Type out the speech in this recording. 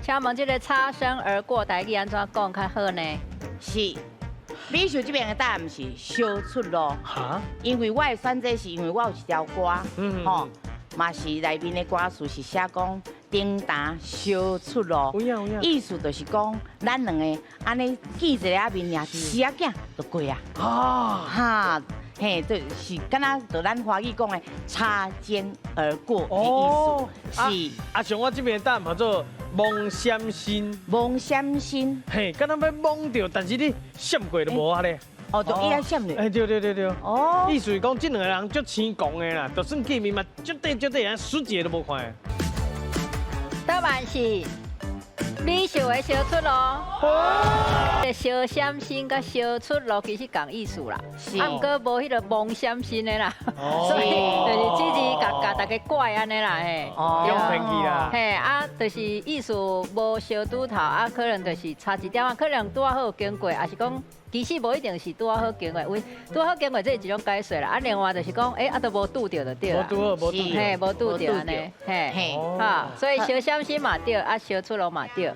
请问这个擦身而过，台语安怎讲较好呢？是，美秀这边的答案是烧出路。哈，因为我的选择是因为我有一条歌，嗯吼，嘛是内面的歌词是写讲顶担烧出路，有影有影。意思就是讲咱两个安尼见一个阿面尔，死啊囝就过啊，啊，哈，嘿，就是敢若就咱华语讲的擦肩而过的哦意思，是啊，像我这边的答案叫做梦闪心，梦闪心，嘿，敢若要梦到，但是你闪过都无啊咧。哦，就伊遐闪咧，哎，对对对对。哦，意思是讲，这两个人足青狂的啦，就算见面嘛，绝对啊，死一个都无看的。答案是美秀的烧出路。烧闪心甲烧出路其实共意思啦，是啊，毋过无迄个梦闪心的啦，哦所以就是这字甲大家怪安尼啦，嘿。哦用偏去啦。嘿啊，就是意思无烧拄头啊，可能就是差一点啊，可能拄啊好经过，还是讲其实无一定是拄啊好经过，因为拄啊好经过这是一种解说啦。啊，另外就是讲，啊都无拄着就对啦。无拄好，无拄是着。嘿，无拄着安尼，嘿，嘿，哦哈，所以烧闪心嘛对，啊烧出路嘛对。